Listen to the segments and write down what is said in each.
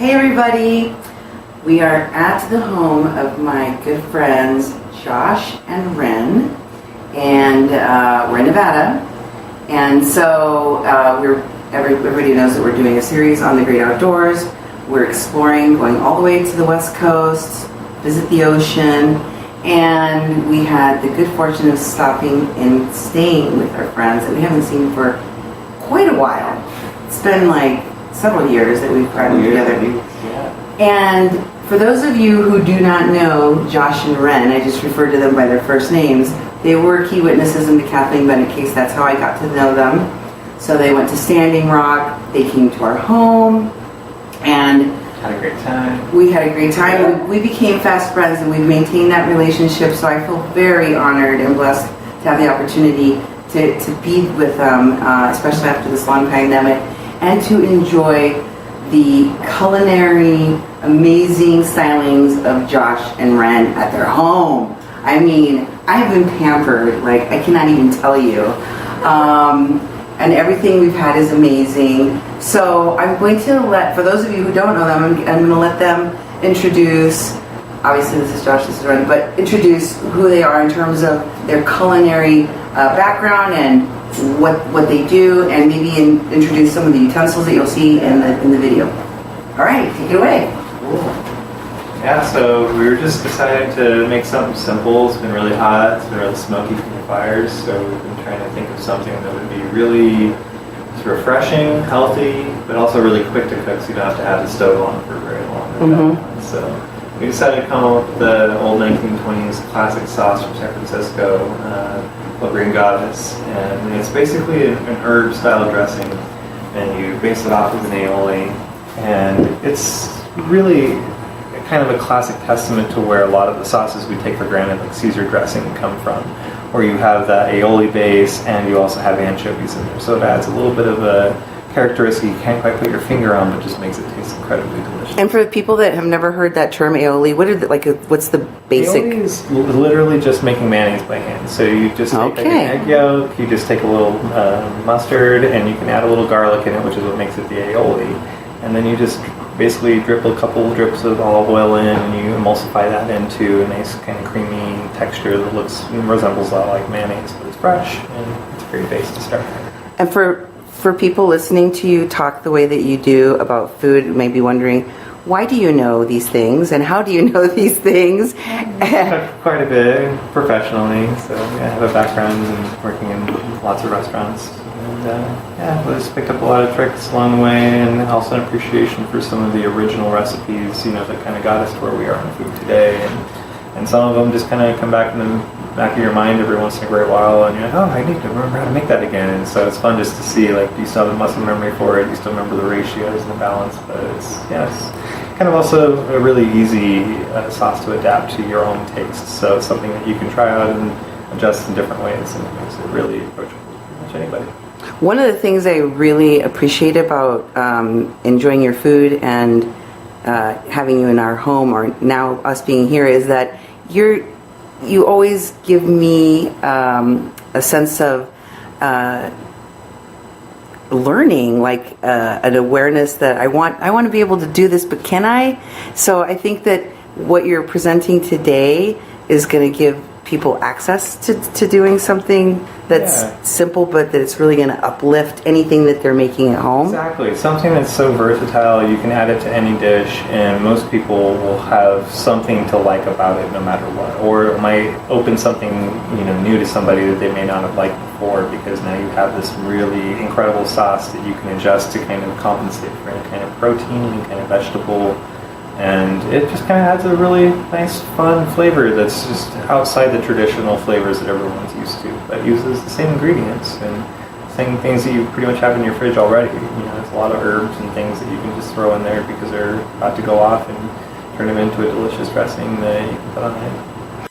Hey everybody! We are at the home of my good friends Josh and Ren, and we're in Nevada. And so everybody knows that we're doing a series on the great outdoors. We're exploring, going all the way to the West Coast, visit the ocean, and we had the good fortune of stopping and staying with our friends that we haven't seen for quite a while. It's been like several years that we've gotten together. And for those of you who do not know Josh and Ren, I just refer to them by their first names. They were key witnesses in the Kathleen Bennett case. That's how I got to know them. So they went to Standing Rock. They came to our home and had a great time. We had a great time. We became fast friends, and we've maintained that relationship. So I feel very honored and blessed to have the opportunity to be with them, especially after this long pandemic, and to enjoy the culinary, amazing stylings of Josh and Ren at their home. I mean, I've been pampered, like I cannot even tell you. And everything we've had is amazing. So I'm going to for those of you who don't know them, I'm going to let them introduce, obviously this is Josh, this is Ren, but introduce who they are in terms of their culinary background and what they do, and maybe introduce some of the utensils that you'll see in the video. All right, take it away. Cool. Yeah, so we were just deciding to make something simple. It's been really hot, it's been really smoky from the fires, so we've been trying to think of something that would be really refreshing, healthy, but also really quick to cook, so you don't have to have the stove on for very long. Mm-hmm. So we decided to come up with the old 1920s classic sauce from San Francisco, called Gomez, and it's basically an herb-style dressing, and you base it off of an aioli, and it's really kind of a classic testament to where a lot of the sauces we take for granted, like Caesar dressing, come from, where you have that aioli base and you also have anchovies in there. So it adds a little bit of a characteristic you can't quite put your finger on, but just makes it taste incredibly delicious. And for the people that have never heard that term aioli, what's the basic? Aioli is literally just making mayonnaise by hand. So you just take like an egg yolk, you just take a little mustard, and you can add a little garlic in it, which is what makes it the aioli. And then you just basically drip a couple drips of olive oil in, and you emulsify that into a nice kind of creamy texture that resembles a lot like mayonnaise, but it's fresh, and it's a great base to start with. And for people listening to you talk the way that you do about food, may be wondering, why do you know these things, and how do you know these things? Quite a bit professionally, so I have a background in working in lots of restaurants. And I just picked up a lot of tricks along the way, and also an appreciation for some of the original recipes, that kind of got us to where we are in food today. And some of them just kind of come back in the back of your mind every once in a great while, and you're like, oh, I need to remember how to make that again. And so it's fun just to see, like, do you still have the muscle memory for it? Do you still remember the ratios and the balance? But it's kind of also a really easy sauce to adapt to your own taste. So it's something that you can try out and adjust in different ways, and it makes it really approachable to pretty much anybody. One of the things I really appreciate about enjoying your food and having you in our home, or now us being here, is that you always give me a sense of learning, like an awareness that I want to be able to do this, but can I? So I think that what you're presenting today is going to give people access to doing something that's simple, but that it's really going to uplift anything that they're making at home. Exactly. Something that's so versatile, you can add it to any dish, and most people will have something to like about it no matter what. Or it might open something new to somebody that they may not have liked before, because now you have this really incredible sauce that you can adjust to kind of compensate for any kind of protein, any kind of vegetable. And it just kind of adds a really nice, fun flavor that's just outside the traditional flavors that everyone's used to, but uses the same ingredients and same things that you pretty much have in your fridge already. There's a lot of herbs and things that you can just throw in there because they're about to go off, and turn them into a delicious dressing that you can put on it.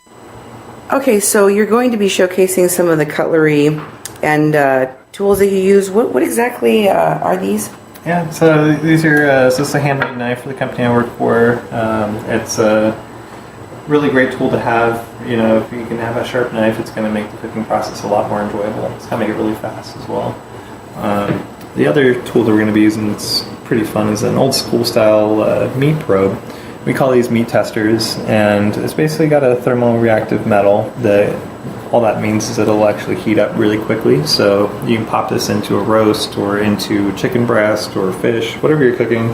Okay, so you're going to be showcasing some of the cutlery and tools that you use. What exactly are these? Yeah, so these are, so this is a handmade knife for the company I work for. It's a really great tool to have. If you can have a sharp knife, it's going to make the cooking process a lot more enjoyable. It's going to make it really fast as well. The other tool that we're going to be using that's pretty fun is an old school style meat probe. We call these meat testers, and it's basically got a thermoreactive metal that all that means is it'll actually heat up really quickly. So you can pop this into a roast or into chicken breast or fish, whatever you're cooking,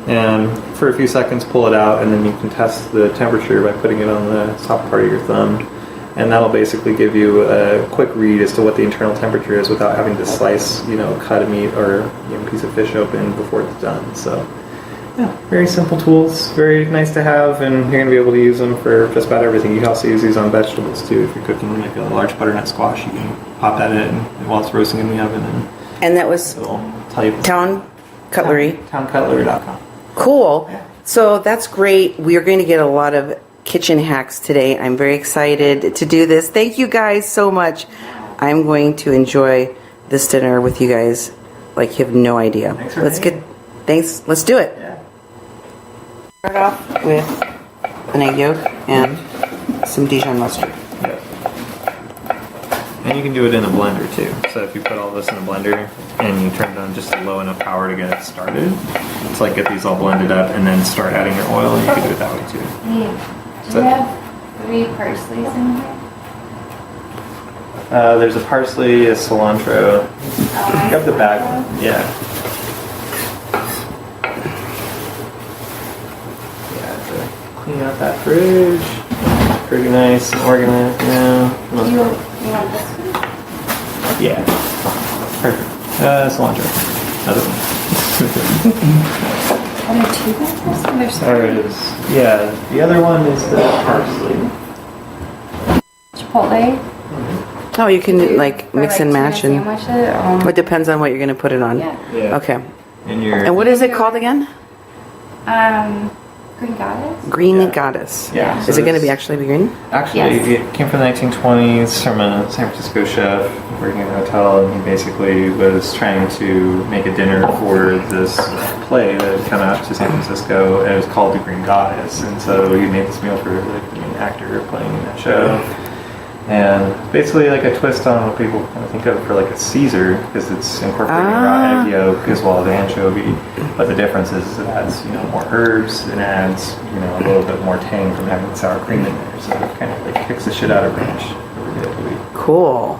and for a few seconds pull it out, and then you can test the temperature by putting it on the top part of your thumb. And that'll basically give you a quick read as to what the internal temperature is without having to slice, cut a meat or a piece of fish open before it's done. So, yeah, very simple tools, very nice to have, and you're going to be able to use them for just about everything. You can also use these on vegetables too. If you're cooking like a large butternut squash, you can pop that in while it's roasting in the oven. And that was Town Cutlery. TownCutlery.com. Cool. So that's great. We are going to get a lot of kitchen hacks today. I'm very excited to do this. Thank you guys so much. I'm going to enjoy this dinner with you guys like you have no idea. Let's do it. Yeah. Start off with an egg yolk and some Dijon mustard. Yeah. And you can do it in a blender too. So if you put all this in a blender and you turn it on just low enough power to get it started, it's like get these all blended up and then start adding your oil, and you can do it that way too. Do you have 3 parsleys in here? There's a parsley, a cilantro. You got the bag one. Yeah. Yeah, to clean out that fridge. Pretty nice and organized, You want this one? Yeah. Perfect. Cilantro. Another one. Are there 2 bags? There's 3. There it is. Yeah, the other one is the parsley. Chipotle. Oh, you can like mix and match, and sandwich it. it depends on what you're going to put it on. Yeah. Okay. And what is it called again? Green Goddess. Green Goddess. Yeah. Is it going to be actually green? Actually, Yes. it came from the 1920s from a San Francisco chef working in a hotel, and he basically was trying to make a dinner for this play that had come out to San Francisco, and it was called The Green Goddess. And so he made this meal for the main actor playing in that show. And basically like a twist on what people kind of think of for like a Caesar, because it's incorporating raw egg yolk as well as anchovy. But the difference is it adds, more herbs, and adds, a little bit more tang from having sour cream in there. So it kind of like kicks the shit out of ranch. Cool.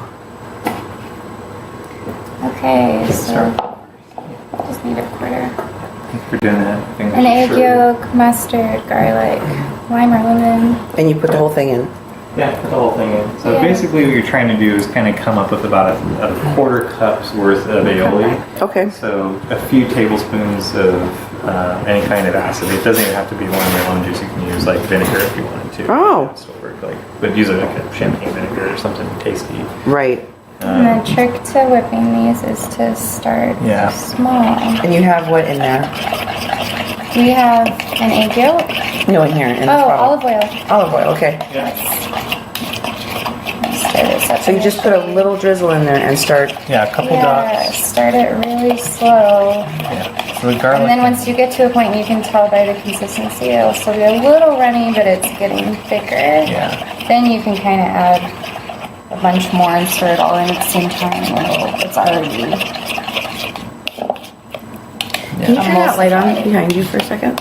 Okay, so just need a quarter. Thank you for doing that. An egg yolk, mustard, garlic, lime or lemon. And you put the whole thing in. Yeah, put the whole thing in. So Yeah. basically what you're trying to do is kind of come up with about a quarter cup's worth of aioli. Okay. So a few tablespoons of any kind of acid. It doesn't even have to be lemon juice. You can use like vinegar if you wanted to. Oh. Still work, but use it like a champagne vinegar or something tasty. Right. And the trick to whipping these is to start small. And you have what in there? We have an egg yolk. No, in here. In the Oh, bottle. olive oil. Olive oil. Okay. Yeah. Stir this up. So you just put a little drizzle in there and start. Yeah, a couple dots. Start it really slow. Yeah. So the garlic. And then once you get to a point, you can tell by the consistency, it'll still be a little runny, but it's getting thicker. Yeah. Then you can kind of add a bunch more and stir it all in at the same time. It's already. Can you turn that light on behind you for a second?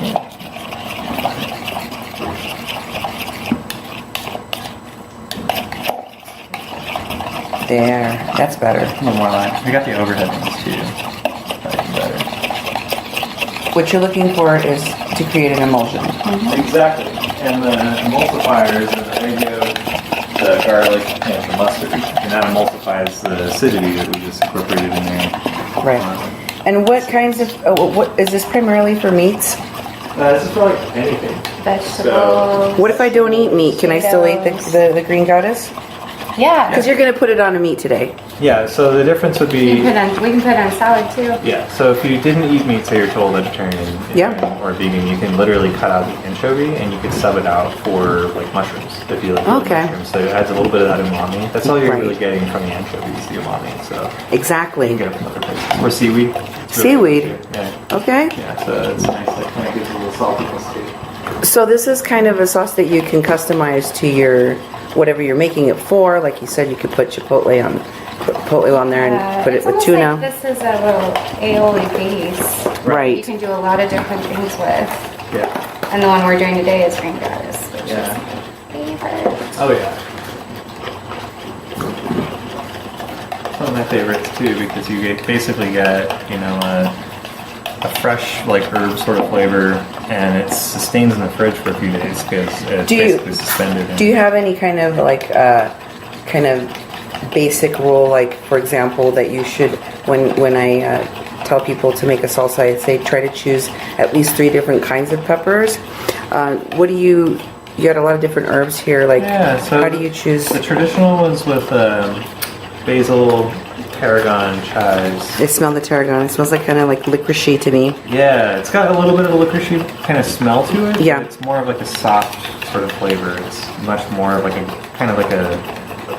There. That's better. A little more lime. We got the overhead ones too. That'd be better. What you're looking for is to create an emulsion. Exactly. And the emulsifiers are the egg yolk, the garlic, and the mustard. And that emulsifies the acidity that we just incorporated in there. Right. And what kinds of, what is this primarily for meats? This is for like anything. Vegetables. What if I don't eat meat? Can I still eat the Green Goddess? Yeah. Because you're going to put it on a meat today. Yeah, so the difference would be... We can put it on salad too. Yeah, so if you didn't eat meat, say you're total vegetarian or vegan, you can literally cut out the anchovy and you could sub it out for like mushrooms if you like mushrooms. So it adds a little bit of that umami. That's all you're really getting from the anchovies, the umami. So exactly. You can get it from other places. Or seaweed. Seaweed. Yeah. Okay. Yeah, so it's nice. That kind of gives it a little saltiness too. So this is kind of a sauce that you can customize to your whatever you're making it for. Like you said, you could put chipotle on, chipotle on there and put it it's with almost tuna. Like this is a little aioli base. Right. You can do a lot of different things with. Yeah. And the one we're doing today is green goddess, which Yeah. is my favorite. Oh yeah. One of my favorites too, because you basically get, you know, a fresh like herb sort of flavor, and it sustains in the fridge for a few days because it's basically suspended. Do you have any kind of like kind of basic rule, like for example, that you should when I tell people to make a salsa, I say try to choose at least 3 different kinds of peppers. What do you got a lot of different herbs here, like so how do you choose? The traditional ones with basil, tarragon, chives. I smell the tarragon. It smells like kind of like licoricey to me. Yeah, it's got a little bit of a licoricey kind of smell to it. Yeah. But it's more of like a soft sort of flavor. It's much more of like a kind of like a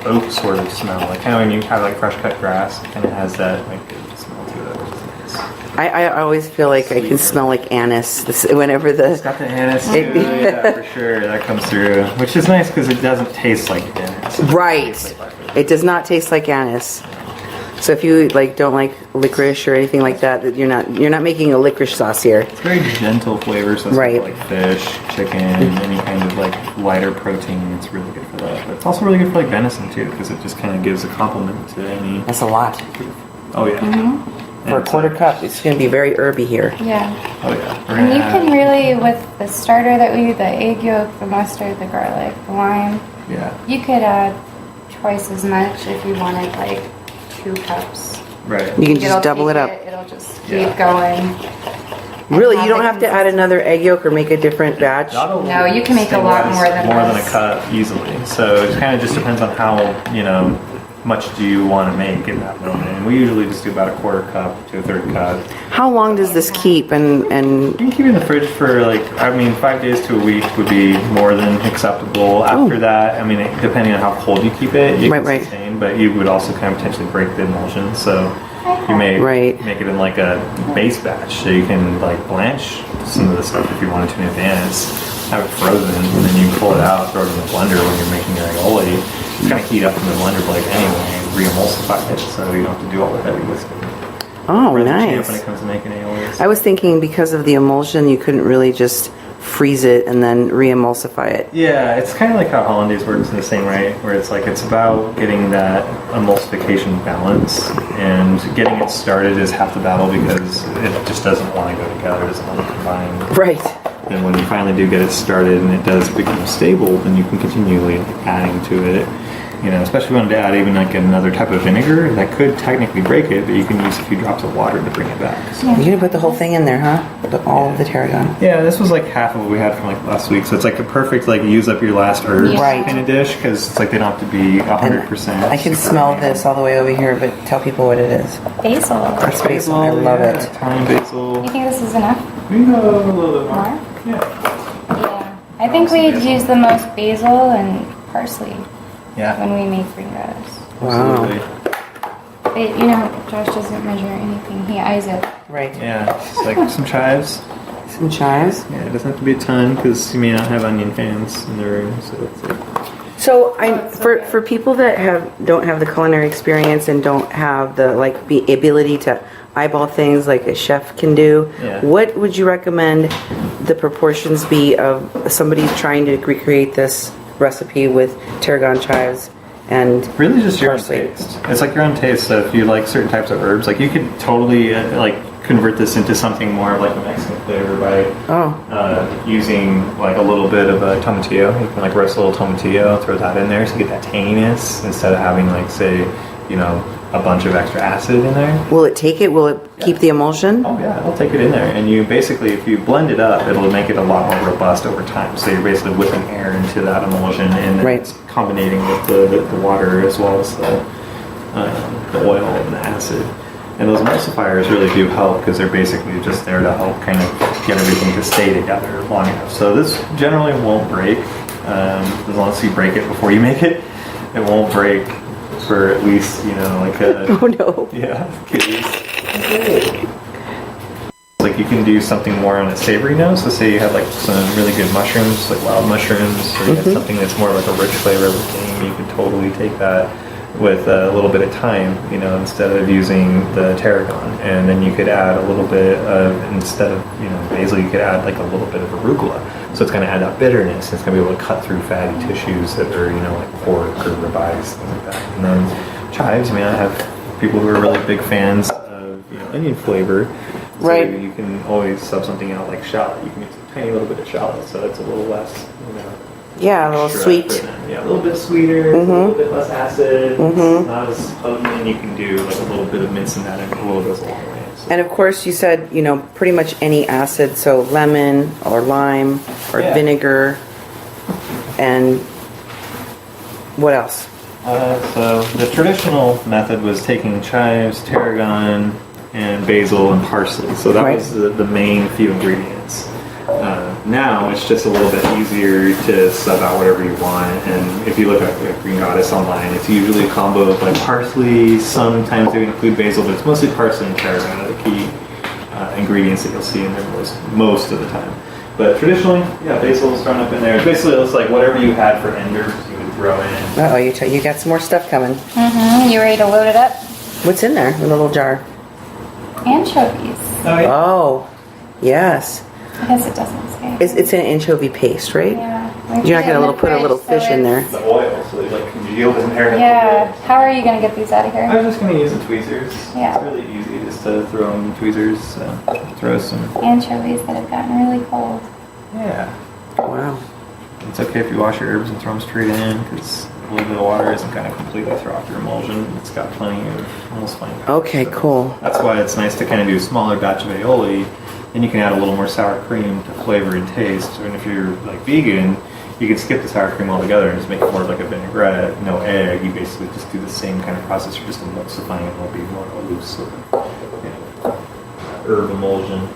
oak sort of smell. Like kind of when you have like fresh cut grass, it kind of has that like good smell to it, which is nice. I always feel like I can smell like anise whenever It's got the anise too, yeah, for sure. That comes through, which is nice because it doesn't taste like anise. Right. It does not taste like anise. So if you like don't like licorice or anything like that, you're not making a licorice sauce here. It's very gentle flavor, so it's Right. like fish, chicken, any kind of like lighter protein. It's really good for that. But it's also really good for like venison too, because it just kind of gives a complement to any. That's a lot. Oh yeah. Mm-hmm. For a quarter cup, it's going to be very herby here. Yeah. Oh yeah. We're And gonna you add- can really, with the starter that we use, the egg yolk, the mustard, the garlic, the lime, Yeah. you could add twice as much if you wanted like 2 cups. Right. You can It'll just double take it up. It'll just Yeah. keep going. Really, have you don't the have to add another egg yolk or make a different batch. No, you can make a lot more than a this. cup easily. So it kind of just depends on how much do you want to make in that moment. And we usually just do about a quarter cup to a third cup. How long does this keep? And You can keep it in the fridge for 5 days to a week would be more than acceptable. After that, depending on how cold you keep it, you can Right. sustain, but you would also kind of potentially break the emulsion. So you may Right. make it in like a base batch, so you can like blanch some of the stuff if you wanted to in advance, have it frozen, and then you pull it out, throw it in the blender when you're making your aioli. Kind of heat up in the blender blade anyway, and re-emulsify it, so you don't have to do all the heavy lifting. oh, We're the champ nice. when it comes to making aiolis. I was thinking because of the emulsion, you couldn't really just freeze it and then re-emulsify it. Yeah, it's kind of like how hollandaise works in the same way, where it's about getting that emulsification balance, and getting it started is half the battle because it just doesn't want to go together, it doesn't want to combine. Right. And when you finally do get it started and it does become stable, then you can continually adding to it. Especially if you wanted to add even like another type of vinegar, that could technically break it, but you can use a few drops of water to bring it back. So. You're gonna put the whole thing in there, huh? All of the tarragon. Yeah, this was like half of what we had from like last week, so it's like a perfect use up your last herbs Right. kind of dish, because it's like they don't have to be 100%. I can smell this all the way over here, but tell people what it is. Basil. That's basil. I love yeah, it. Thyme, basil. You think this is enough? We can go a little bit more. More? Yeah. Yeah. I think we'd use the most basil and parsley Yeah. when we make green goddess. Wow. Absolutely. But Josh doesn't measure anything. He eyes it. Right. Yeah, just like some chives. Some chives. Yeah, it doesn't have to be a ton because you may not have onion fans in the room, so it's like. So for people that don't have the culinary experience and don't have the ability to eyeball things like a chef can do, Yeah. what would you recommend the proportions be of somebody trying to recreate this recipe with tarragon chives and Really just your own parsley? taste. It's like your own taste. So if you like certain types of herbs, like you could totally convert this into something more of like a Mexican flavor by using like a little bit of a tomatillo. You can roast a little tomatillo, throw that in there so you get that tanginess instead of having a bunch of extra acid in there. Will it take it? Will it keep the emulsion? Oh yeah, it'll take it in there, and you basically, if you blend it up, it'll make it a lot more robust over time. So you're basically whipping air into that emulsion, and then Right. it's combining with the water as well as the oil and the acid. And those emulsifiers really do help because they're basically just there to help kind of get everything to stay together long enough. So this generally won't break as long as you break it before you make it. It won't break for at least Oh no. yeah, kitties. You can do something more on a savory note. So say you have some really good mushrooms, like wild mushrooms, or you have something that's more like a rich flavor of the game. You could totally take that with a little bit of thyme, you know, instead of using the tarragon. And then you could add a little bit of, instead of, you know, basil, you could add like a little bit of arugula. So it's going to add that bitterness. It's going to be able to cut through fatty tissues that are, you know, like pork or ribeyes, things like that. And then chives, I mean, I have people who are really big fans of, you know, onion flavor. So Right. you can always sub something out like shallot. You can use a tiny little bit of shallot, so it's a little less, you know. Yeah, a little extra sweet. for them. Yeah, a little bit sweeter, a little bit less acid. It's not as potent, and you can do like a little bit of mince in that, and a little goes a long way. So. And of course, you said, you know, pretty much any acid, so lemon or lime or Yeah. vinegar. And what else? So the traditional method was taking chives, tarragon, and basil and parsley. So that Right. was the main few ingredients. Now it's just a little bit easier to sub out whatever you want. And if you look at Green Goddess online, it's usually a combo of like parsley. Sometimes they include basil, but it's mostly parsley and tarragon are the key ingredients that you'll see in there most of the time. But traditionally, yeah, basil is thrown up in there. Basically, it looks like whatever you had for enders, you would throw in. Uh-oh, you got some more stuff coming. You ready to load it up? What's in there in the little jar? Anchovies. Oh, yeah. Oh, yes. I guess it doesn't say. It's an anchovy paste, right? Yeah. You're not going to put a little fish in there. The oil, so they like congealed in there. Yeah. How are you going to get these out of I here? was just going to use the tweezers. Yeah. It's really easy just to throw in tweezers. Throw some. Anchovies that have gotten really cold. Yeah. Wow. It's okay if you wash your herbs and throw them straight in, because a little bit of water isn't going to completely throw off your emulsion. It's got plenty of almost fine powder. Okay, cool. That's why it's nice to kind of do a smaller batch of aioli. Then you can add a little more sour cream to flavor and taste. And if you're like vegan, you can skip the sour cream altogether and just make it more like a vinaigrette, no egg. You basically just do the same kind of process. You're just emulsifying it. It'll be more of a loose sort of, you know, herb emulsion.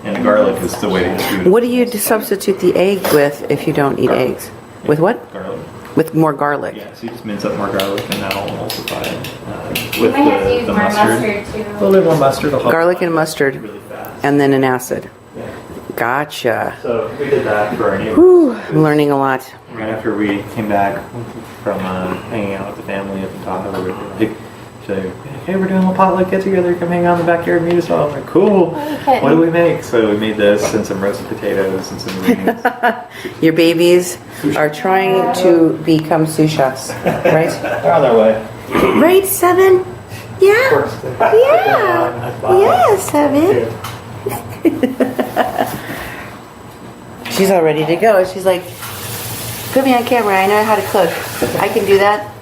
And the garlic is the way to do it. What do you substitute the egg with if you don't eat eggs? With what? Garlic. With more garlic. Yeah, so you just mince up more garlic and that'll emulsify You with might have to use the more mustard. mustard too. A little bit more mustard will help. Garlic and mustard, really fast. and then an acid. Yeah. Gotcha. So we did that for our neighbors. Whew, I'm learning a lot. Right after we came back from hanging out with the family up in Tahoe, we were like, she's like, hey, we're doing a little potluck get together. Come hang out in the backyard and meet us all. I'm like, cool. Okay. What do we make? So we made this and some roasted potatoes and some greens. Your babies are trying to become sous chefs, right? They're on their way. Right, Seven? Yeah. Yeah, Seven. She's all ready to go. She's like, put me on camera. I know how to cook. I can do that.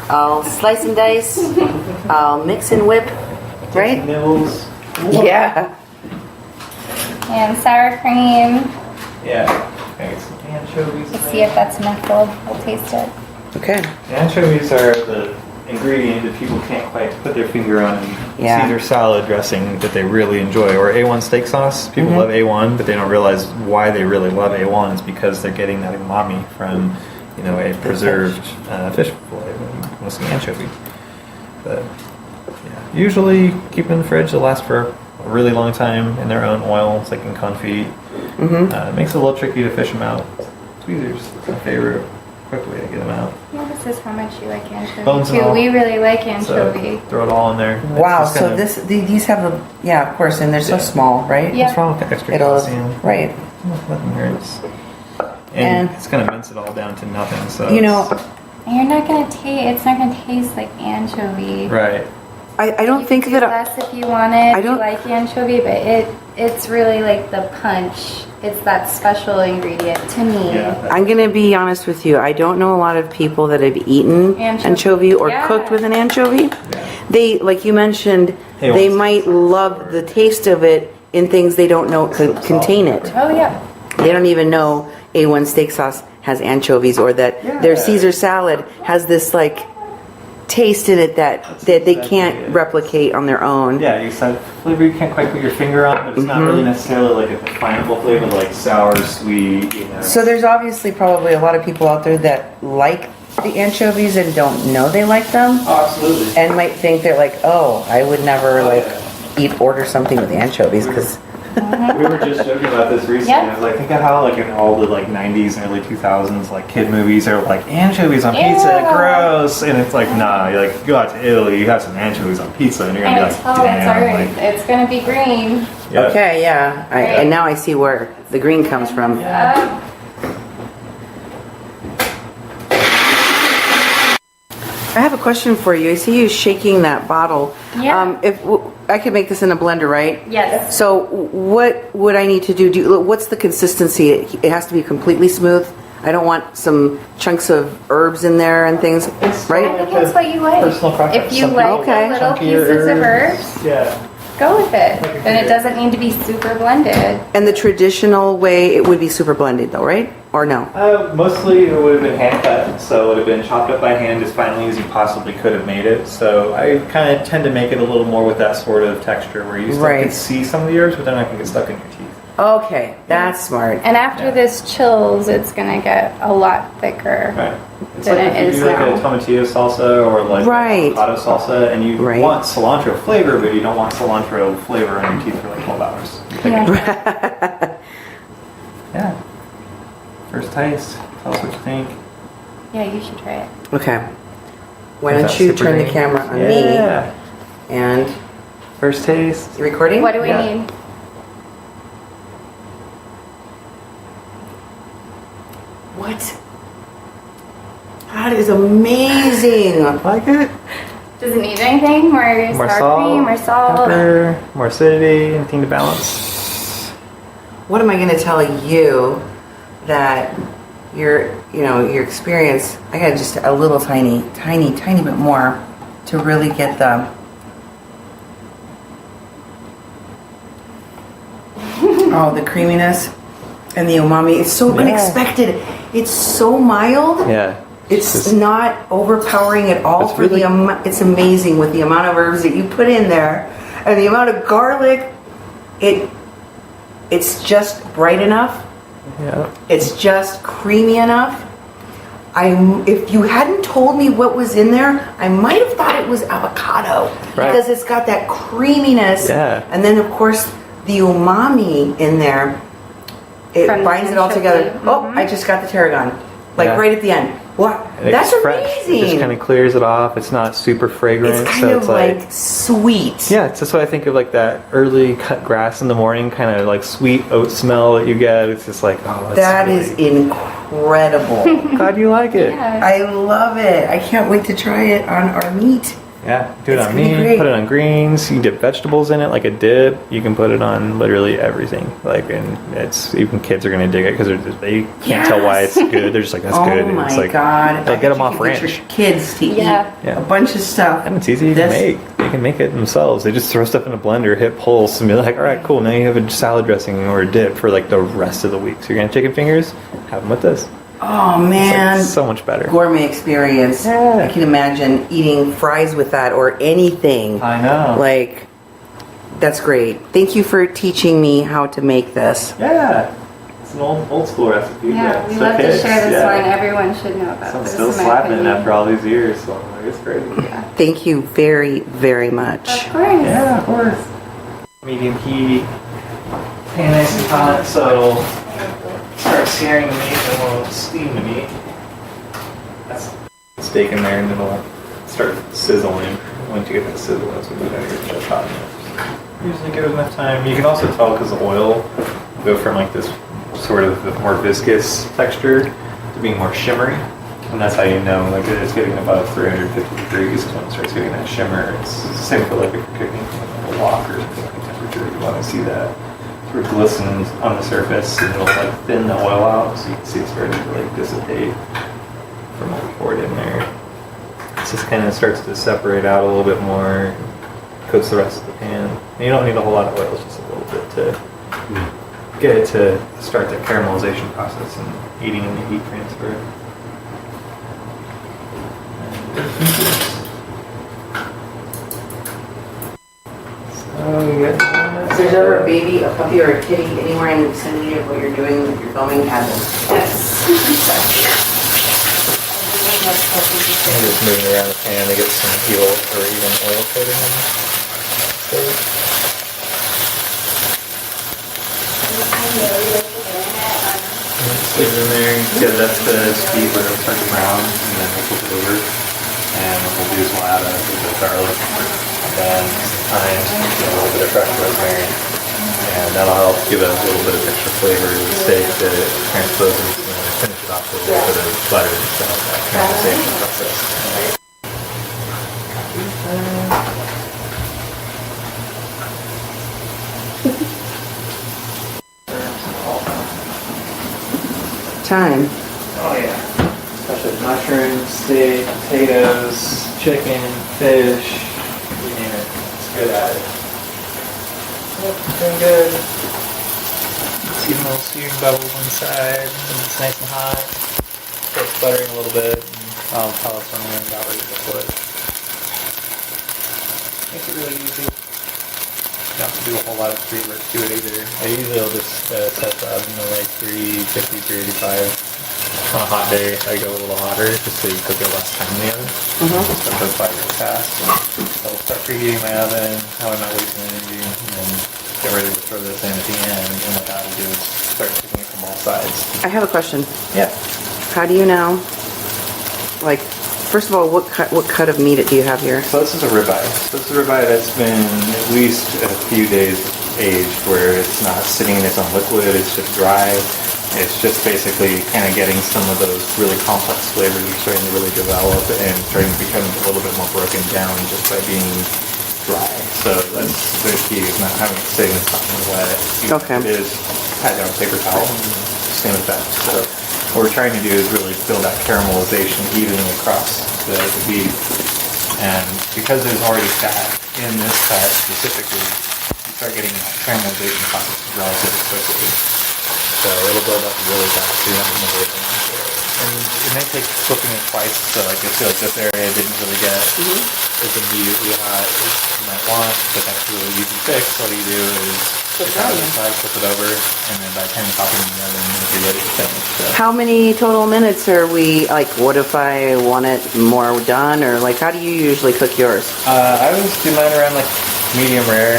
I'll slice and dice. I'll mix and whip. Right? Nibbles. Yeah. And sour cream. Yeah. Okay, some anchovies. Let's see if that's enough. We'll taste it. Okay. The anchovies are the ingredient that people can't quite put their finger on in Yeah. Caesar salad dressing that they really enjoy, or A1 steak sauce. People love A1, but they don't realize why they really love A1 is because they're getting that umami from, you know, a preserved fish fillet, mostly anchovy. But yeah, usually keep them in the fridge. They'll last for a really long time in their own oil. It's like in confit. It makes it a little tricky to fish them out. Tweezers is my favorite quick way to get them out. Yeah, this is how much you like anchovy Bones and too. all. We really like So anchovy. throw it all in there. It's Wow. just So gonna- these have a, yeah, of course, and they're so Yeah. small, right? Yeah. What's wrong with the extra It'll, calcium? right. Nothing hurts. And- And it's gonna mince it all down to nothing. So You know, And you're not gonna taste. It's not gonna taste like anchovy. right? I don't You think can do that less if you want it. I If you don't- like anchovy, but it's really like the punch. It's that special ingredient to me. Yeah. I'm going to be honest with you. I don't know a lot of people that have eaten Anchovy. anchovy or Yeah. cooked with an anchovy. They, like you mentioned, Hey, they what's- might love the taste of it in things they don't know could contain it. Oh yeah. They don't even know A1 steak sauce has anchovies or that their Yeah. Caesar salad has this like taste in it that they exactly can't it. replicate on their own. Yeah, you said flavor you can't quite put your finger on, but it's not really necessarily like a definable flavor, like sour, sweet. You know. So there's obviously probably a lot of people out there that like the anchovies and don't know they like them, Oh, absolutely. and might think they're like, oh, I would never like order something with anchovies because We were just joking about this recently. Yeah. I was like, think of how like in all the like 90s and early 2000s like kid movies are like anchovies on pizza, Ew. gross. And it's like, nah, you like go out to Italy, you have some anchovies on pizza, and you're gonna And be it's like, all it's damn. already, Like, it's gonna be green. yeah. Okay, yeah. And now I see where the green comes from. I have a question for you. I see you shaking that bottle. Yeah. I could make this in a blender, right? Yes. So what would I need to do? What's the consistency? It has to be completely smooth. I don't want some chunks of herbs in there and things, right? I think that's what you like. Personal preference. If you Some like people the little chunkier pieces of herbs. herbs, Yeah. go with it. Like a Then it good- doesn't need to be super blended. And the traditional way, it would be super blended though, right? Or no? Mostly it would have been hand cut, so it would have been chopped up by hand as finely as you possibly could have made it. So I kind of tend to make it a little more with that sort of texture where you still Right. can see some of the herbs, but they're not going to get stuck in your teeth. Okay, that's smart. And after Yeah. this chills, it's gonna get a lot thicker. Right. It's Than like it if is you do like now. a tomatillo salsa or like Right. avocado salsa, and you Right. want cilantro flavor, but you don't want cilantro flavor on your teeth for like 12 hours. Yeah. Yeah. First taste. Tell us what you think. Yeah, you should try it. Okay. Why Is don't that you super turn the green? camera on me? Yeah. And First taste. you recording? What do we Yeah. need? What? That is amazing. Like it? Does it need anything? More More sour salt, cream or salt? pepper, more acidity, anything to balance. What am I going to tell you that your experience? I got just a little tiny bit more to really get the. Oh, the creaminess and the umami. It's so Yeah. unexpected. It's so mild. Yeah. It's Just- not overpowering at all It's for really- the amount. It's amazing with the amount of herbs that you put in there and the amount of garlic. It's just bright enough. Yeah. It's just creamy enough. If you hadn't told me what was in there, I might have thought it was avocado Right. because it's got that creaminess. Yeah. And then of course the umami in there, it From the binds it all together. anchovy. Oh, I just got the tarragon, like Yeah. right at the end. What? And That's it's fresh. It just amazing. kind of clears it off. It's not super fragrant, It's kind so of it's like, sweet. yeah. It's just what I think of like that early cut grass in the morning, kind of like sweet oat smell that you get. It's just like, oh, that's That really, is incredible. glad you like it. Yeah. I love it. I can't wait to try it on our meat. Yeah, do it It's on gonna be meat, great. put it on greens. You can dip vegetables in it like a dip. You can put it on literally everything. Like, and it's even kids are gonna dig it because they can't tell why it's good. They're just like, that's Oh good. my It's like, god! they'll I get bet them you off could get ranch. your kids to Yeah. eat a bunch of stuff. And it's easy to This- make. They can make it themselves. They just throw stuff in a blender, hit pulse, and be like, all right, cool. Now you have a salad dressing or a dip for like the rest of the week. So you're gonna chicken fingers, have them with this. Oh It's like man! so much better. Gourmet experience. Yeah. I can imagine eating fries with that or anything. I know. Like, that's great. Thank you for teaching me how to make this. Yeah, it's an old school recipe. Yeah, we it's love to kids, share this yeah. one. Everyone should know about I'm this. still in my slapping it opinion. after all these years, so like, it's great. Thank you very, very much. Of course. Yeah, of course. Medium heat, pan nice and hot, so it'll start searing the meat and we'll steam the meat. That's steak in there and it'll start sizzling. Once you get that sizzle, that's when you gotta get just hot enough. Usually give it enough time. You can also tell because the oil will go from like this sort of more viscous texture to being more shimmery. And that's how you know like it's getting above 350 degrees when it starts getting that shimmer. It's the same for like if you're cooking a wok or something like temperature. You want to see that sort of glisten on the surface and it'll like thin the oil out so you can see it starting to like dissipate from what we poured in there. It just kind of starts to separate out a little bit more, coats the rest of the pan. And you don't need a whole lot of oil, it's just a little bit to get it to start the caramelization process and eating and the heat transfer. So you get If there's ever a baby, a puppy, or a kitty anywhere in the vicinity of what you're doing with your filming, have them. I'm just moving around the pan to get some oil or even oil coating on the stove. Leave it in there. Yeah, that's the speed where it'll start to brown, and then we'll flip it over. And what we'll do is we'll add a little bit of garlic, and then thyme, a little bit of fresh rosemary, and that'll help give it a little bit of extra flavor to the steak to transpose and finish it off with a little bit of butter to help that caramelization process. Time. Oh yeah. Especially mushrooms, steak, potatoes, chicken, fish, you name it. It's good at it. Yep, doing good. See little searing bubbles inside, and it's nice and hot. Starts sputtering a little bit, and I'll tell us when we're about ready to flip. Makes it really easy. You don't have to do a whole lot of pre-work to it either. I usually will just set the oven to like 350, 385. On a hot day, I go a little hotter just so you cook it less time in the oven. So it goes by really fast. So I'll start preheating my oven, how I'm not wasting energy, and then get ready to throw this in at the end. And what that'll do is start cooking it from all sides. I have a question. Yeah. How do you know? Like, first of all, what cut of meat do you have here? So this is a ribeye. So this is a ribeye that's been at least a few days aged, where it's not sitting in its own liquid, it's just dry. It's just basically kind of getting some of those really complex flavors are starting to really develop and starting to become a little bit more broken down just by being dry. So that's the key, is not having it sitting in something wet. Okay. It is pat down paper towel, same effect. So what we're trying to do is really build that caramelization evenly across the beef. And because there's already fat in this fat specifically, you start getting that caramelization process relatively quickly. So it'll build up really fast, so you don't have to wait long for it. And it may take flipping it twice, so I can feel like this area didn't really get as immediately hot as you might want, but that's a really easy fix. All you do is flip it out of the side, flip it over, and then by the time you pop it in the oven, it'll be ready to finish. So. How many total minutes are we, like, what if I want it more done, or like, how do you usually cook yours? I always do mine around like medium rare.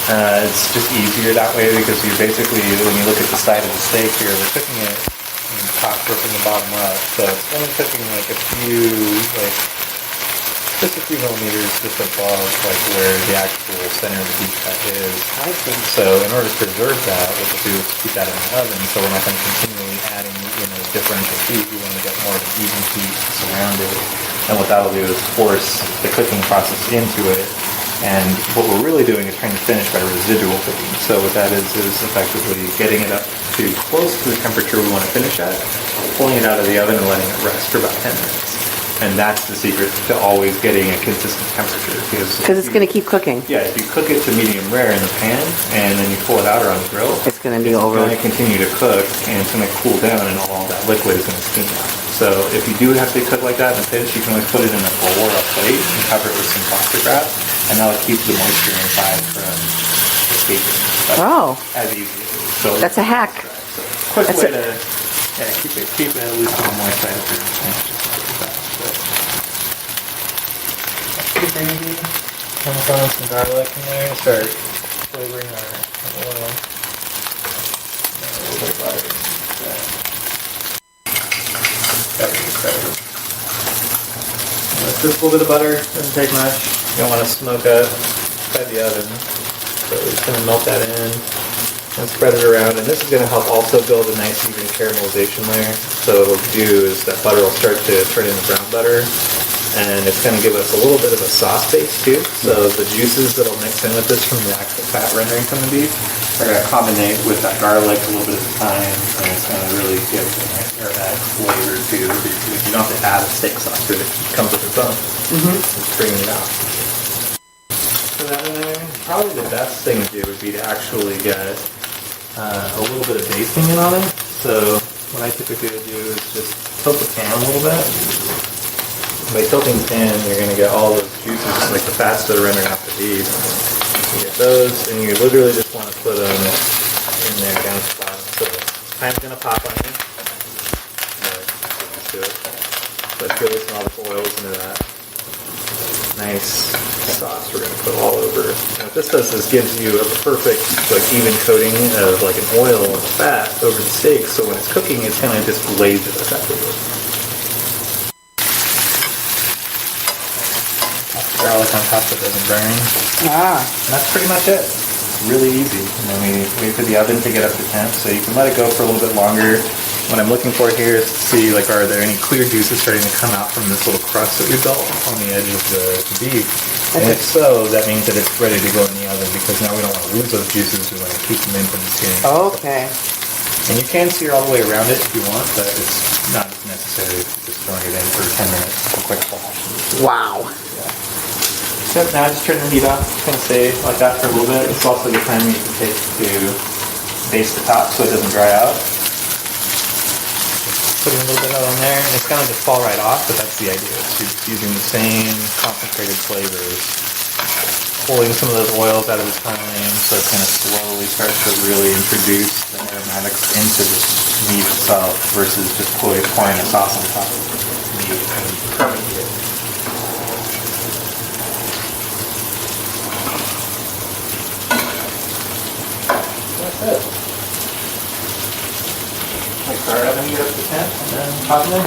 It's just easier that way because you basically, when you look at the side of the steak here, we're cooking it top from the bottom up. So it's only cooking like a few, like just a few millimeters just above like where the actual center of the beef cut is. I think So in order to preserve that, what we'll do is keep that in the oven, so we're not going to continually adding, differential heat. We want to get more of an even heat surround it. And what that'll do is force the cooking process into it. And what we're really doing is trying to finish by residual cooking. So what that is effectively getting it up to close to the temperature we want to finish at, pulling it out of the oven and letting it rest for about 10 minutes. And that's the secret to always getting a consistent temperature. because it's going to keep cooking. Yeah, if you cook it to medium rare in the pan and then you pull it out or on the grill, It's going to be it's over. going to continue to cook and it's going to cool down and all that liquid is going to steam out. So if you do have to cook like that in the pinch, you can always put it in a bowl or a plate and cover it with some plastic wrap, and that'll keep the moisture inside from escaping. Oh. As easy as it is. So That's a hack. So quick That's way to keep it at least on the moist side of your pinch. Pretty gravy. I'm throwing some garlic in there, start flavoring our oil. And a little bit of butter. Just a little bit of butter, doesn't take much. You don't want to smoke up inside the oven. So we're just going to melt that in and spread it around. And this is going to help also build a nice even caramelization layer. So what we'll do is that butter will start to turn into brown butter. And it's going to give us a little bit of a sauce base too. So the juices that'll mix in with this from the actual fat rendering from the beef are going to combine with that garlic, a little bit of thyme, and it's going to really give that flavor to the beef. You don't have to add a steak sauce to it. It comes with its own. Just bringing it out. Put that in there. Probably the best thing to do would be to actually get a little bit of basting in on it. So what I typically do is just tilt the pan a little bit. By tilting the pan, you're going to get all those juices, like the fats that are rendering off the beef. You get those, and you literally just want to put them in there down to the bottom. So time's going to pop on you. But get used to it. But really small the oils into that. nice sauce we're gonna put all over. And what this does is gives you a perfect, like, even coating of like an oil and fat over the steak. So when it's cooking, it's kind of just glazed it effectively. Garlic on top so it doesn't burn. Ah. And that's pretty much it. Really easy. And then we wait for the oven to get up to temp, so you can let it go for a little bit longer. What I'm looking for here is to see, like, are there any clear juices starting to come out from this little crust that we built on the edge of the beef? And if so, that means that it's ready to go in the oven, because now we don't want to lose those juices. We want to keep them in from the searing. Okay. And you can sear all the way around it if you want, but it's not necessary. Just throwing it in for 10 minutes, a quick flash. Wow. So now just turn the heat off. It's going to stay like that for a little bit. It's also the time you can take to baste the top so it doesn't dry out. Just putting a little bit on there, and it's going to just fall right off, but that's the idea. So you're just using the same concentrated flavors, pulling some of those oils out of the time, so it's going to slowly start to really introduce the aromatics into the meat itself versus just pouring the sauce on top of the meat and crumbing it. That's it. Like start oven, get up to temp, and then pop it in.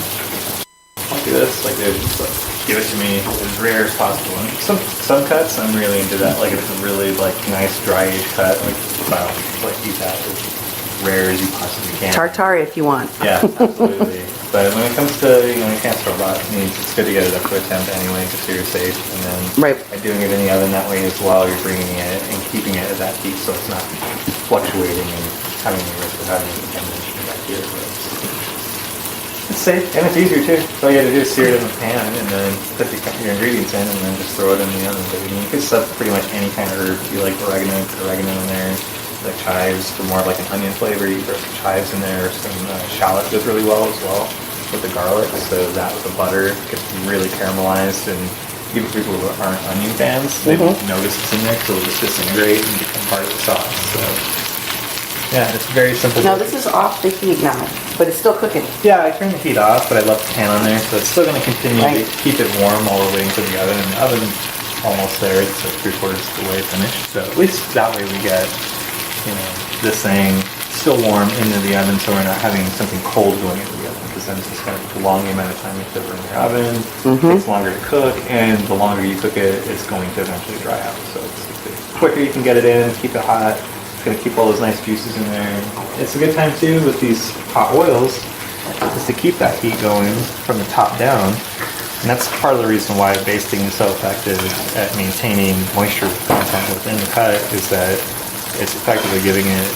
I'll do this like this. Just like give it to me as rare as possible. And some cuts I'm really into that. Like if it's a really like nice dry aged cut, like I'll like eat that as rare as you possibly can. Tartare if you want. Yeah, absolutely. But when it comes to, you can't store bought meats, it's good to get it up to a temp anyway, just so you're safe. And then by doing it in the oven that way as well, you're bringing it and keeping it at that heat so it's not fluctuating and having the risk of having contamination back here. But it's safe and it's easier too. So all you got to do is sear it in the pan and then put your ingredients in and then just throw it in the oven. But you can stuff pretty much any kind of herb. If you like oregano, put oregano in there. Like chives for more of like an onion flavor, you throw some chives in there. Some shallot goes really well as well with the garlic. So that with the butter gets really caramelized, and even people who aren't onion fans, they won't notice it's in there because it'll just disintegrate and become part of the sauce. So yeah, it's very simple. Now this is off the heat now, but it's still cooking. Yeah, I turned the heat off, but I left the pan on there, so it's still going to continue to keep it warm while we're waiting for the oven. And the oven's almost there; it's like 3/4 of the way finished. So at least that way we get this thing still warm into the oven, so we're not having something cold going into the oven, because then it's just going to prolong the amount of time you have to burn your oven. It takes longer to cook, and the longer you cook it, it's going to eventually dry out. So it's the quicker you can get it in, keep it hot. It's going to keep all those nice juices in there. It's a good time too with these hot oils, is to keep that heat going from the top down. And that's part of the reason why basting is so effective at maintaining moisture content within the cut, is that it's effectively giving it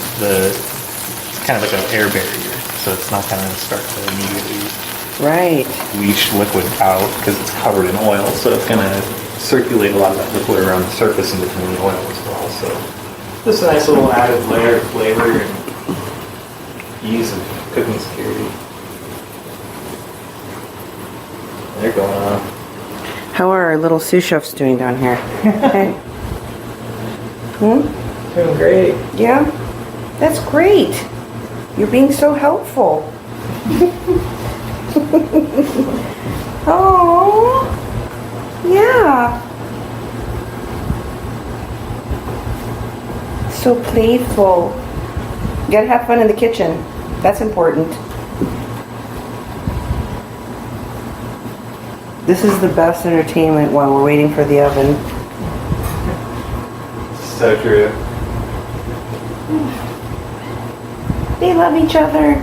kind of like an air barrier, so it's not going to start to immediately leach liquid out because it's covered in oil. So it's going to circulate a lot of that liquid around the surface and between the oil as well. So just a nice little added layer of flavor and ease of cooking security. They're going on. How are our little sous chefs doing down here? Hey. Doing great. Yeah? That's great. You're being so helpful. Oh, yeah. So playful. You gotta have fun in the kitchen. That's important. This is the best entertainment while we're waiting for the oven. So true. They love each other.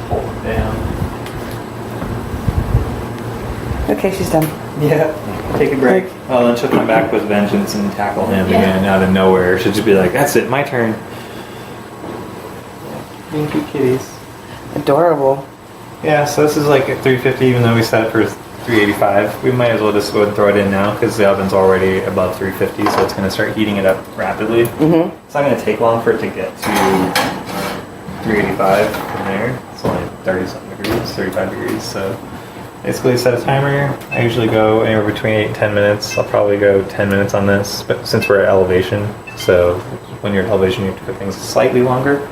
Hold it down. Okay, she's done. Yeah. Take a break. Well, then she'll come back with vengeance and tackle him again out of nowhere. She'll just be like, "That's it, my turn." Being cute kitties. Adorable. Yeah, so this is like at 350, even though we set it for 385. We might as well just go ahead and throw it in now because the oven's already above 350, so it's going to start heating it up rapidly. It's not going to take long for it to get to 385 from there. It's only 30-something degrees, 35 degrees, so basically set a timer. I usually go anywhere between 8 and 10 minutes. I'll probably go 10 minutes on this, but since we're at elevation, so when you're at elevation, you have to cook things slightly longer.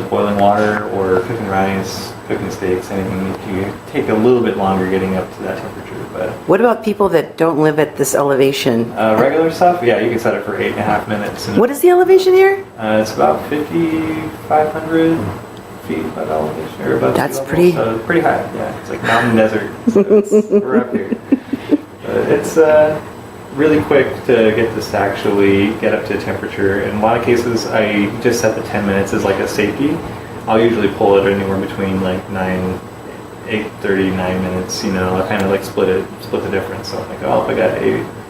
Boiling water or cooking rice, cooking steaks, anything, you take a little bit longer getting up to that temperature. But What about people that don't live at this elevation? regular stuff, yeah, you can set it for 8.5 minutes. And What is the elevation here? it's about 5,500 feet above elevation, or above That's sea level, pretty- so it's pretty high. Yeah, it's like mountain desert. So we're up here. But it's really quick to get this to actually get up to temperature. In a lot of cases, I just set the 10 minutes as like a safety. I'll usually pull it anywhere between like 8:30, 9 minutes. You know, I kind of like split the difference. So I'm like, oh, if I got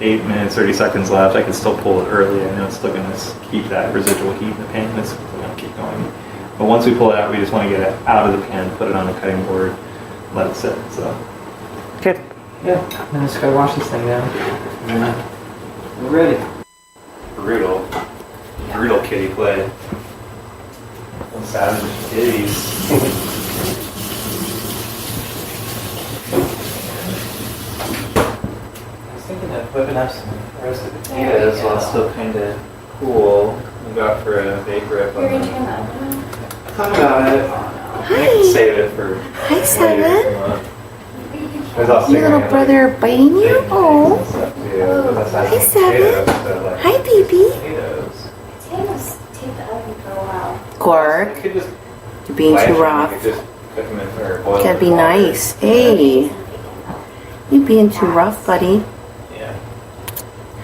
8 minutes, 30 seconds left, I can still pull it early. I know it's still going to keep that residual heat in the pan. It's still going to keep going. But once we pull it out, we just want to get it out of the pan, put it on the cutting board, let it sit. So. Okay. Yeah, and just gotta wash this thing down. We're ready. Brutal kitty play. Some savage kitties. I was thinking of whipping up some roasted potatoes while it's still kind of cool. We'll go out for a bake rip. You're gonna turn that. Thought about it. I can save it for Hi, later Seven. if you want. There's also Your little like, brother biting you? bacon Oh. and stuff too, but that's not Hi, potatoes, Seven. so like Hi, baby. potatoes. Potatoes take the oven for a while. Quark, You could just you're being blanch too them, rough. You could just cook them in or boil Gotta them be in water. nice. Hey, you being too rough, buddy. Yeah.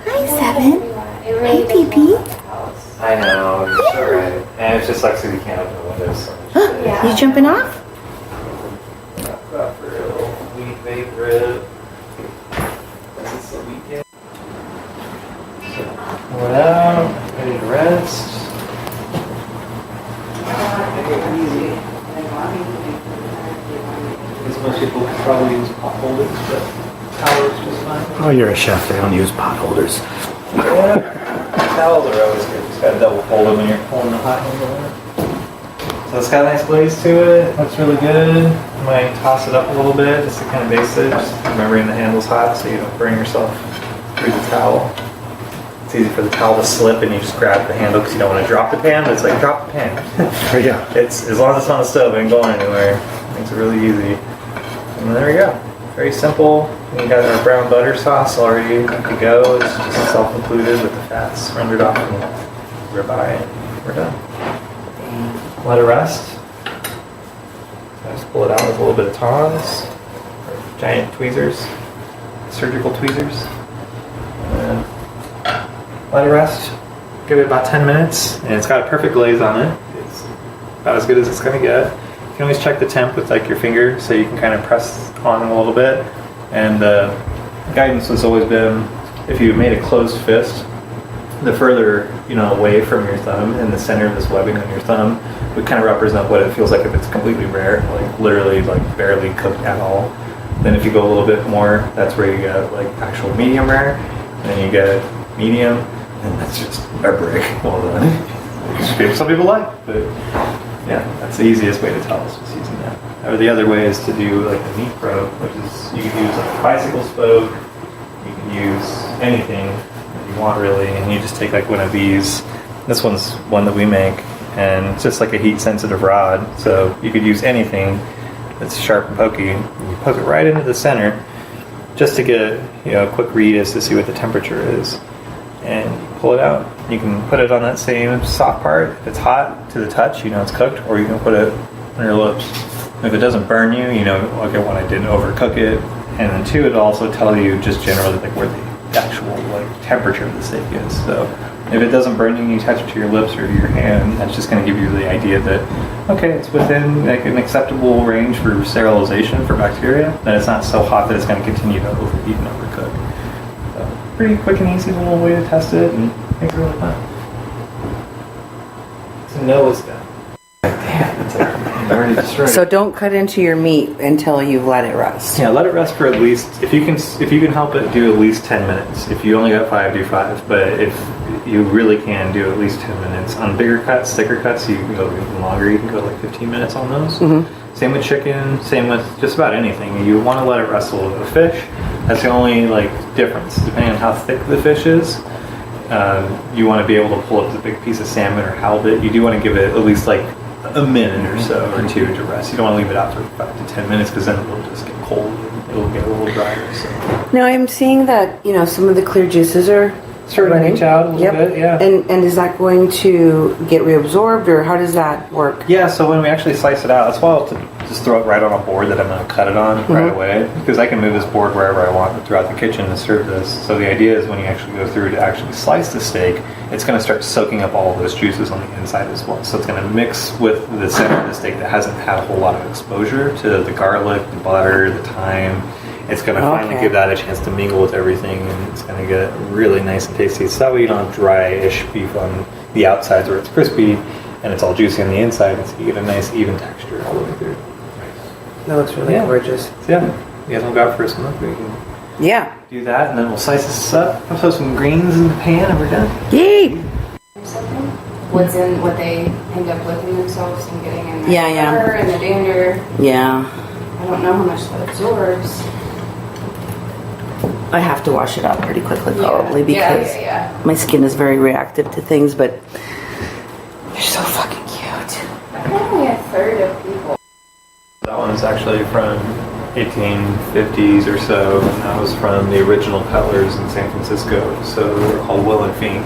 Hi, Seven. It Hi, really baby. I know, it's alright. And it's just like so you can't open the windows. So much. Yeah. You jumping off? Go out for a little wheat bake rib. It's the weekend. So, pull it out, ready to rest. Take it easy. Because most people probably use pot holders, but towels just fine. Oh, you're a chef. They don't use pot holders. Yeah, towels are always good. Just gotta double fold them when you're pulling the hot handle. So it's got a nice glaze to it. Looks really good. Might toss it up a little bit just to kind of base it. Just remembering the handle's hot so you don't burn yourself through the towel. It's easy for the towel to slip and you just grab the handle because you don't want to drop the pan, but it's like drop the pan. Yeah. It's as long as it's on the stove, it ain't going anywhere. Makes it really easy. And there we go. Very simple. We got our brown butter sauce already good to go. It's just self-included with the fats rendered off from the ribeye. And we're done. Let it rest. So I just pull it out with a little bit of tongs, or giant tweezers, surgical tweezers. And let it rest. Give it about 10 minutes, and it's got a perfect glaze on it. It's about as good as it's gonna get. You can always check the temp with like your finger, so you can kind of press on it a little bit. And the guidance has always been, if you made a closed fist, the further away from your thumb and the center of this webbing on your thumb would kind of represent what it feels like if it's completely rare, like literally like barely cooked at all. Then if you go a little bit more, that's where you get like actual medium rare. And then you get medium, and that's just a brick. Well done. Which some people like, but yeah, that's the easiest way to tell is just using that. Or the other way is to do like the meat probe, which is you can use like a bicycle spoke, you can use anything that you want really, and you just take like one of these. This one's one that we make, and it's just like a heat sensitive rod, so you could use anything that's sharp and pokey. And you poke it right into the center just to get a quick read as to see what the temperature is, and you pull it out. You can put it on that same soft part. If it's hot to the touch, it's cooked, or you can put it on your lips. If it doesn't burn you, okay, one, I didn't overcook it, and then two, it'll also tell you just generally like where the actual like temperature of the steak is. So if it doesn't burn you and you touch it to your lips or to your hand, that's just going to give you the idea that, okay, it's within like an acceptable range for sterilization for bacteria, then it's not so hot that it's going to continue to overheat and overcook. So pretty quick and easy little way to test it, and makes it really fun. So no is done. Damn, it's like already destroyed So it. don't cut into your meat until you've let it rest. Yeah, let it rest for at least, if you can help it, do at least 10 minutes. If you only got 5, do 5. But if you really can, do at least 10 minutes. On bigger cuts, thicker cuts, you can go even longer. You can go like 15 minutes on those. Mm-hmm. Same with chicken, same with just about anything. You want to let it rest a little bit. Fish, that's the only like difference. Depending on how thick the fish is, you want to be able to pull up the big piece of salmon or halibut. You do want to give it at least like a minute or so or two to rest. You don't want to leave it out for 5 to 10 minutes because then it will just get cold and it'll get a little drier. So. Now I'm seeing that some of the clear juices are Starting to reach out a little bit, yeah. And is that going to get reabsorbed, or how does that work? Yeah, so when we actually slice it out, that's why I'll just throw it right on a board that I'm going to cut it on right away, because I can move this board wherever I want throughout the kitchen to serve this. So the idea is when you actually go through to actually slice the steak, it's going to start soaking up all of those juices on the inside as well. So it's going to mix with the center of the steak that hasn't had a whole lot of exposure to the garlic, the butter, the thyme. It's going to finally give that a chance to mingle with everything, and it's going to get really nice and tasty. So that way you don't have dry-ish beef on the outsides where it's crispy, and it's all juicy on the inside, and so you get a nice even texture all the way through. That looks really gorgeous. So yeah, you guys want to go out for a smoke? We can do that, and then we'll slice this up. I'll throw some greens in the pan, and we're done. Yay! What they end up whipping themselves and getting in the Yeah. butter and the dander. Yeah. I don't know how much that absorbs. I have to wash it out pretty quickly probably because my skin is very reactive to things, but they're so fucking cute. Only a third of people. That one's actually from 1850s or so, and that was from the original cutlers in San Francisco. So they were called Will and Fink,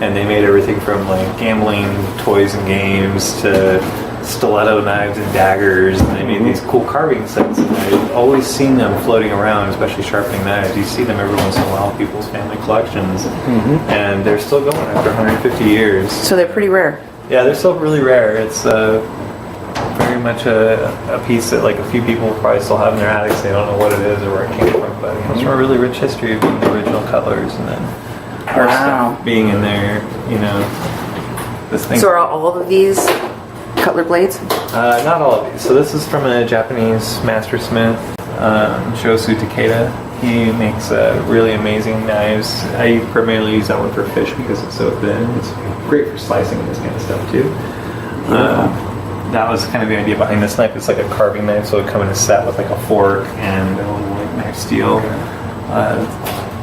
and they made everything from like gambling toys and games to stiletto knives and daggers, and they made these cool carving sets, and I've always seen them floating around, especially sharpening knives. You see them every once in a while in people's family collections, and they're still going after 150 years. So they're pretty rare. Yeah, they're still really rare. It's very much a piece that like a few people probably still have in their attics. They don't know what it is or where it came from, but it's from a really rich history of being the original cutlers, and then our stuff being in there, this thing. So are all of these cutler blades? Not all of these. So this is from a Japanese master smith, Josu Takeda. He makes really amazing knives. I primarily use that one for fish because it's so thin. It's great for slicing and this kind of stuff too. That was kind of the idea behind this knife. It's like a carving knife, so it would come in a set with like a fork and a little like knife steel.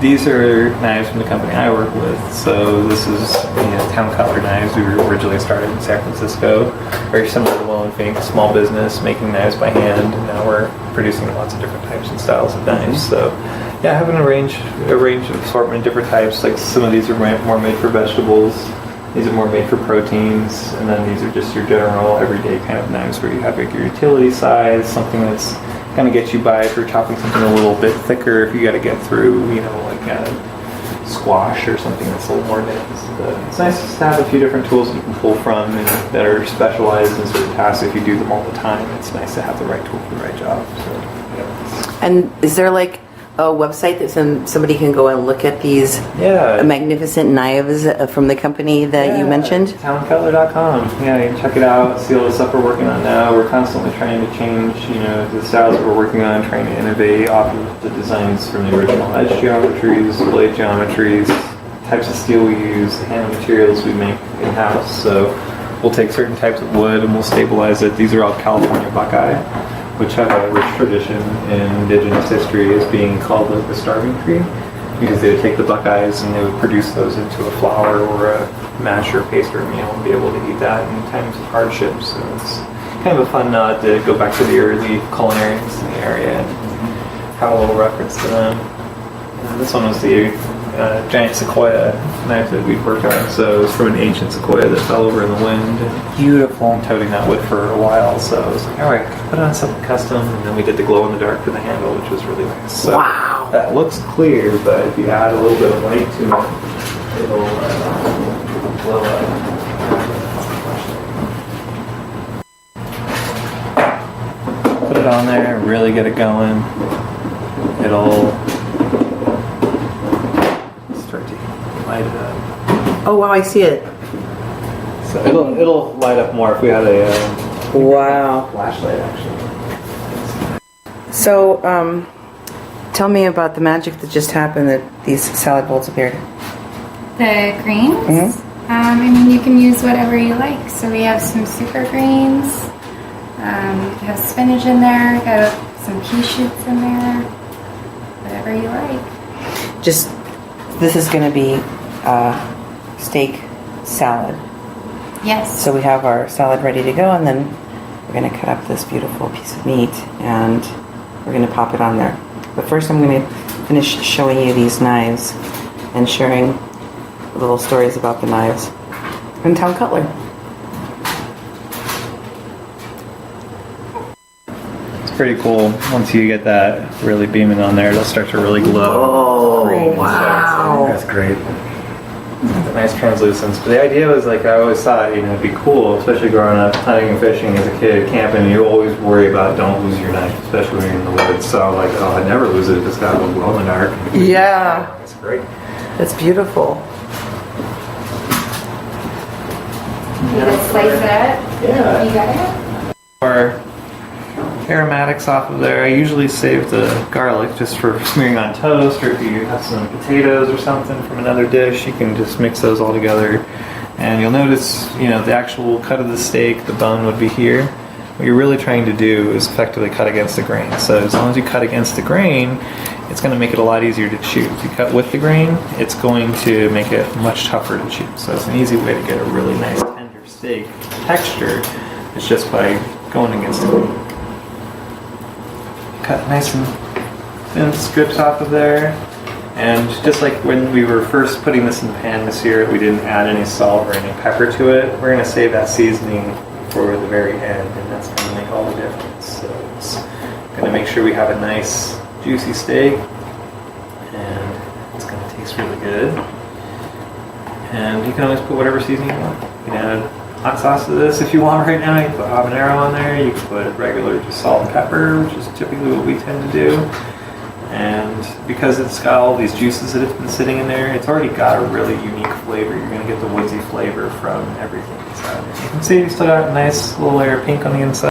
These are knives from the company I work with. So this is Town Cutler Knives. We were originally started in San Francisco. Very similar to Will and Fink, small business, making knives by hand. And now we're producing lots of different types and styles of knives. So yeah, having a range of assortment, different types. Like some of these are more made for vegetables. These are more made for proteins. And then these are just your general everyday kind of knives where you have like your utility size, something that's kind of get you by if you're chopping something a little bit thicker, if you got to get through, like a squash or something that's a little more dense. But it's nice to have a few different tools that you can pull from and that are specialized in certain tasks. If you do them all the time, it's nice to have the right tool for the right job. So, yeah. And is there like a website that somebody can go and look at these magnificent knives from the company that you mentioned? Towncutler.com. Yeah, you can check it out, see all the stuff we're working on now. We're constantly trying to change, the styles that we're working on, trying to innovate off of the designs from the original edge geometries, blade geometries, types of steel we use, the hand materials we make in-house. So we'll take certain types of wood and we'll stabilize it. These are all California buckeye, which have a rich tradition in indigenous history as being called like the starving tree, because they would take the buckeyes and they would produce those into a flour or a mash or paste or a meal and be able to eat that in times of hardship. So it's kind of a fun nod to go back to the early culinarians in the area and have a little reference to them. And this one was the giant sequoia knife that we worked on. So it's from an ancient sequoia that fell over in the wind. Beautiful. I'm toting that wood for a while, so I was like, all right, put on something custom, and then we did the glow in the dark for the handle, which was really nice. So that looks clear, but if you add a little bit of light to it, it'll glow up. Put it on there, really get it going. It'll start to light it up. Oh wow, I see it. So it'll light up more if we had a Wow. Flashlight, actually. So, tell me about the magic that just happened that these salad bowls appeared. The greens? Mhm. I mean, you can use whatever you like. So we have some super greens. You can have spinach in there. Got some pea shoots in there. Whatever you like. Just, this is going to be steak salad. Yes. So we have our salad ready to go, and then we're going to cut up this beautiful piece of meat, and we're going to pop it on there. But first I'm going to finish showing you these knives and sharing little stories about the knives. And Town Cutler. It's pretty cool. Once you get that really beaming on there, it'll start to really glow. Oh, Green. wow. That's great. It's a nice translucence. But the idea was like, I always thought, you know, it'd be cool, especially growing up hunting and fishing as a kid, camping, you always worry about don't lose your knife, especially when you're in the woods. So I'm like, oh, I never lose it if it's got a glow in the dark. Yeah. It's great. That's beautiful. You just slice it up. Yeah. You got it? Or aromatics off of there. I usually save the garlic just for smearing on toast, or if you have some potatoes or something from another dish, you can just mix those all together. And you'll notice, you know, the actual cut of the steak, the bone would be here. What you're really trying to do is effectively cut against the grain. So as long as you cut against the grain, it's going to make it a lot easier to chew. If you cut with the grain, it's going to make it much tougher to chew. So it's an easy way to get a really nice tender steak texture. It's just by going against the grain. Cut nice and thin strips off of there. And just like when we were first putting this in the pan this year, we didn't add any salt or any pepper to it. We're going to save that seasoning for the very end, and that's going to make all the difference. So it's going to make sure we have a nice juicy steak, and it's going to taste really good. And you can always put whatever seasoning you want. You can add hot sauce to this if you want right now. You can put habanero on there. You can put regular just salt and pepper, which is typically what we tend to do. And because it's got all these juices that have been sitting in there, it's already got a really unique flavor. You're going to get the woodsy flavor from everything inside. You can see you still got a nice little layer of pink on the inside.